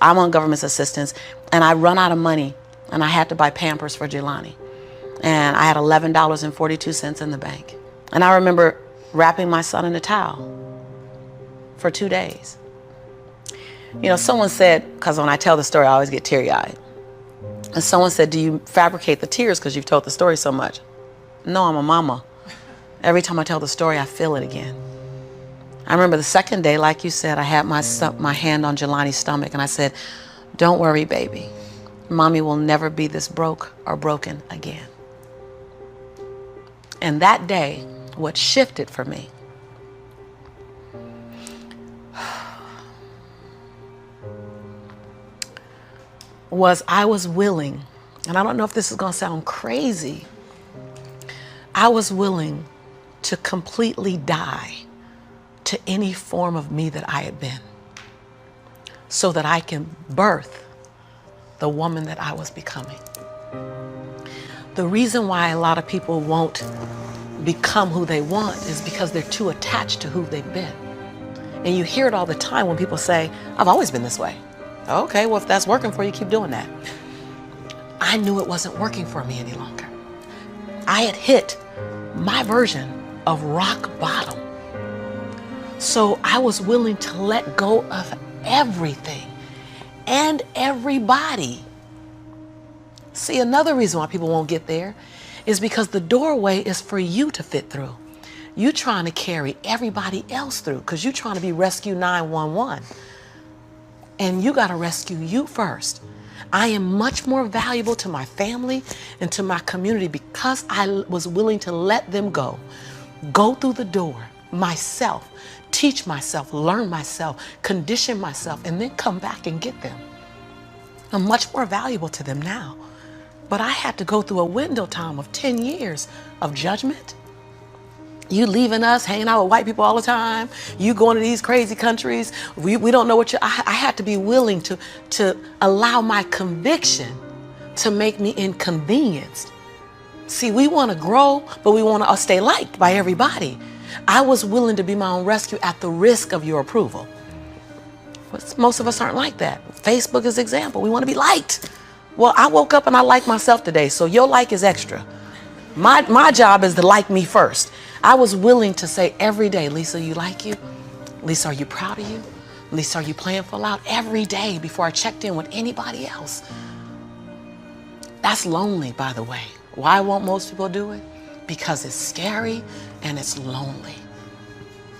I'm on government assistance, and I run out of money, and I had to buy Pampers for Jelani. And I had $11.42 in the bank. And I remember wrapping my son in a towel for 2 days. You know, someone said, because when I tell the story, I always get teary-eyed. And someone said, do you fabricate the tears because you've told the story so much? No, I'm a mama. Every time I tell the story, I feel it again. I remember the second day, like you said, I had my hand on Jelani's stomach, and I said, don't worry, baby. Mommy will never be this broke or broken again. And that day, what shifted for me was I was willing, and I don't know if this is going to sound crazy, I was willing to completely die to any form of me that I had been, so that I can birth the woman that I was becoming. The reason why a lot of people won't become who they want is because they're too attached to who they've been. And you hear it all the time when people say, I've always been this way. Okay, well, if that's working for you, keep doing that. I knew it wasn't working for me any longer. I had hit my version of rock bottom. So I was willing to let go of everything and everybody. See, another reason why people won't get there is because the doorway is for you to fit through. You trying to carry everybody else through because you're trying to be Rescue 911. And you got to rescue you first. I am much more valuable to my family and to my community because I was willing to let them go through the door myself, teach myself, learn myself, condition myself, and then come back and get them. I'm much more valuable to them now. But I had to go through a window time of 10 years of judgment. You leaving us, hanging out with white people all the time. You going to these crazy countries. We don't know what I had to be willing to allow my conviction to make me inconvenienced. See, we want to grow, but we want to stay liked by everybody. I was willing to be my own rescue at the risk of your approval. But most of us aren't like that. Facebook is an example. We want to be liked. Well, I woke up and I like myself today, so your like is extra. My job is to like me first. I was willing to say every day, Lisa, you like you? Lisa, are you proud of you? Lisa, are you playing full out? Every day before I checked in with anybody else. That's lonely, by the way. Why won't most people do it? Because it's scary and it's lonely.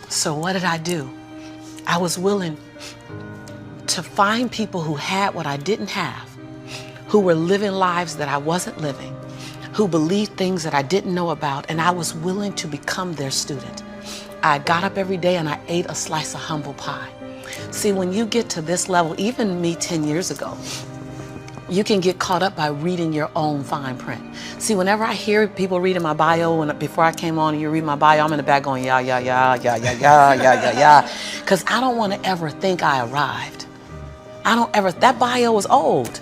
So what did I do? I was willing to find people who had what I didn't have, who were living lives that I wasn't living, who believed things that I didn't know about, and I was willing to become their student. I got up every day and I ate a slice of humble pie. See, when you get to this level, even me 10 years ago, you can get caught up by reading your own fine print. See, whenever I hear people reading my bio, before I came on and you read my bio, I'm in the back going, yeah, yeah, yeah, yeah, yeah, yeah, yeah, yeah, yeah. Because I don't want to ever think I arrived. That bio is old.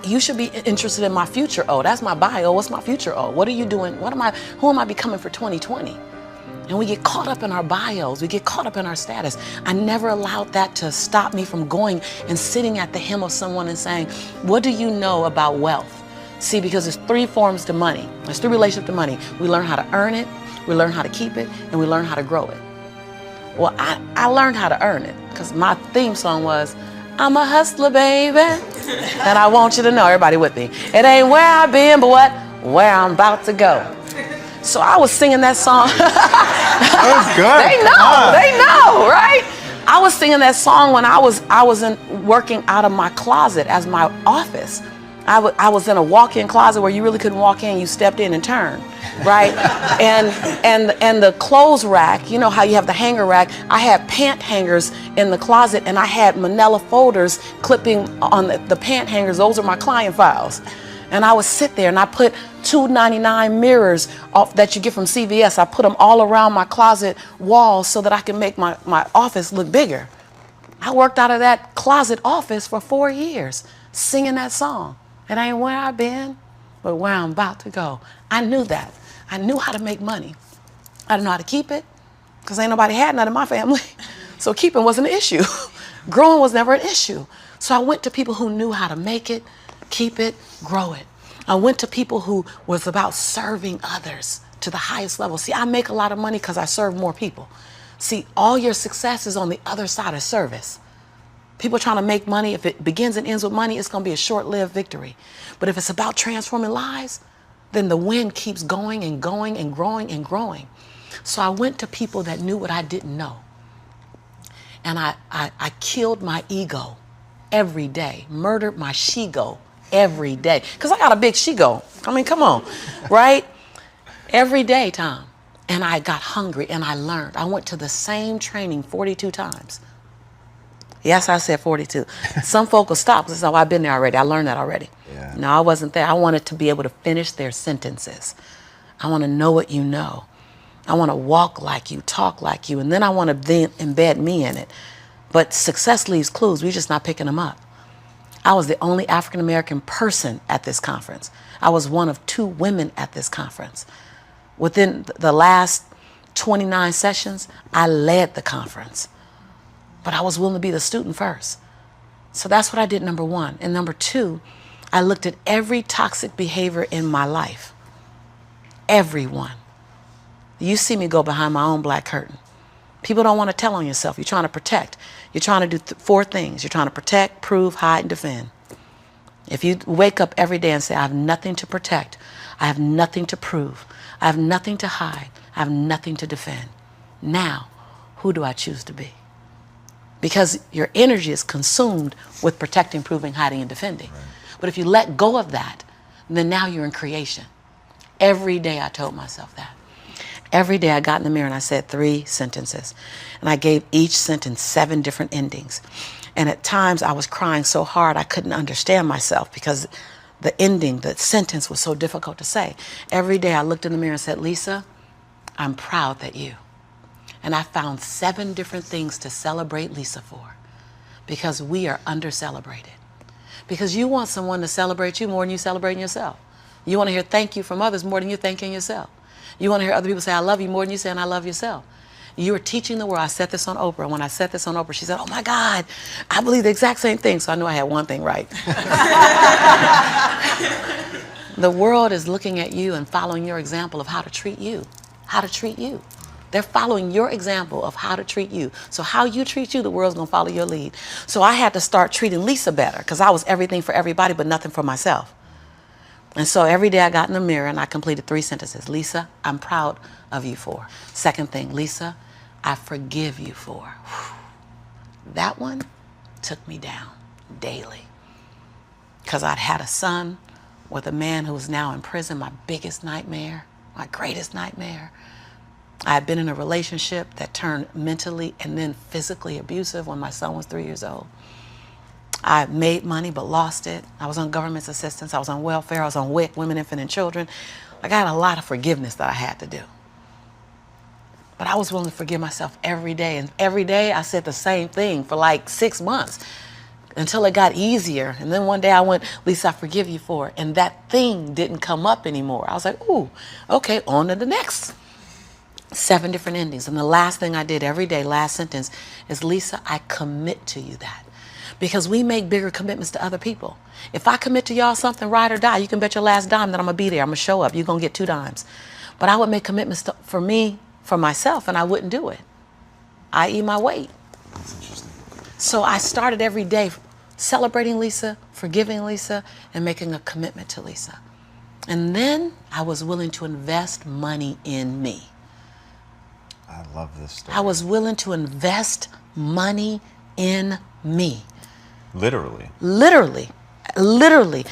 You should be interested in my future. Oh, that's my bio. What's my future? Oh, what are you doing? Who am I becoming for 2020? And we get caught up in our bios. We get caught up in our status. I never allowed that to stop me from going and sitting at the hem of someone and saying, what do you know about wealth? See, because there's 3 forms to money. There's 3 relationships to money. We learn how to earn it, we learn how to keep it, and we learn how to grow it. Well, I learned how to earn it because my theme song was, I'm a hustler, baby. And I want you to know, everybody with me, it ain't where I've been, but where I'm about to go. So I was singing that song. That was good. They know, right? I was singing that song when I was working out of my closet as my office. I was in a walk-in closet where you really couldn't walk in, you stepped in and turned, right? and the clothes rack, you know how you have the hanger rack, I had pant hangers in the closet and I had manila folders clipping on the pant hangers. Those are my client files. And I would sit there and I put $2.99 mirrors that you get from CVS. I put them all around my closet walls so that I can make my office look bigger. I worked out of that closet office for 4 years, singing that song. It ain't where I've been, but where I'm about to go. I knew that. I knew how to make money. I didn't know how to keep it because ain't nobody had none in my family. So keeping wasn't an issue. Growing was never an issue. So I went to people who knew how to make it, keep it, grow it. I went to people who was about serving others to the highest level. See, I make a lot of money because I serve more people. See, all your success is on the other side of service. People trying to make money, if it begins and ends with money, it's going to be a short-lived victory. But if it's about transforming lives, then the wind keeps going and going and growing and growing. So I went to people that knew what I didn't know. And I killed my ego every day, murdered my she-go every day. Because I got a big she-go. I mean, come on, right? Every day, Tom. And I got hungry and I learned. I went to the same training 42 times. Yes, I said 42. Some folk will stop because I've been there already. I learned that already. Yeah. No, I wasn't there. I wanted to be able to finish their sentences. I want to know what you know. I want to walk like you, talk like you, and then I want to then embed me in it. But success leaves clues. We're just not picking them up. I was the only African-American person at this conference. I was one of 2 women at this conference. Within the last 29 sessions, I led the conference. But I was willing to be the student first. So that's what I did, number 1. And number 2, I looked at every toxic behavior in my life. Everyone. You see me go behind my own black curtain. People don't want to tell on yourself. You're trying to protect. You're trying to do 4 things. You're trying to protect, prove, hide, and defend. If you wake up every day and say, I have nothing to protect, I have nothing to prove, I have nothing to hide, I have nothing to defend. Now, who do I choose to be? Because your energy is consumed with protecting, proving, hiding, and defending. Right. But if you let go of that, then now you're in creation. Every day I told myself that. Every day I got in the mirror and I said 3 sentences. And I gave each sentence 7 different endings. And at times I was crying so hard I couldn't understand myself because the ending, the sentence was so difficult to say. Every day I looked in the mirror and said, Lisa, I'm proud that you. And I found 7 different things to celebrate Lisa for, because we are under-celebrated. Because you want someone to celebrate you more than you celebrating yourself. You want to hear thank you from others more than you're thanking yourself. You want to hear other people say, I love you more than you saying I love yourself. You are teaching the world. I said this on Oprah. And when I said this on Oprah, she said, oh my God, I believe the exact same thing. So I knew I had one thing right. The world is looking at you and following your example of how to treat you. How to treat you. They're following your example of how to treat you. So how you treat you, the world's going to follow your lead. So I had to start treating Lisa better because I was everything for everybody but nothing for myself. And so every day I got in the mirror and I completed 3 sentences. Lisa, I'm proud of you for. Second thing, Lisa, I forgive you for. That one took me down daily because I'd had a son with a man who was now in prison, my biggest nightmare, my greatest nightmare. I had been in a relationship that turned mentally and then physically abusive when my son was 3 years old. I made money but lost it. I was on government assistance. I was on welfare. I was on WIC, Women, Infant, and Children. Like I had a lot of forgiveness that I had to do. But I was willing to forgive myself every day. And every day I said the same thing for like 6 months until it got easier. And then one day I went, Lisa, I forgive you for it. And that thing didn't come up anymore. I was like, ooh, okay, on to the next. 7 different endings. And the last thing I did every day, last sentence, is Lisa, I commit to you that. Because we make bigger commitments to other people. If I commit to y'all something, ride or die, you can bet your last dime that I'm going to be there. I'm going to show up. You're going to get 2 dimes. But I would make commitments for me, for myself, and I wouldn't do it. I.e. my weight. That's interesting. So I started every day celebrating Lisa, forgiving Lisa, and making a commitment to Lisa. And then I was willing to invest money in me. I love this story. I was willing to invest money in me. Literally. Literally. Literally.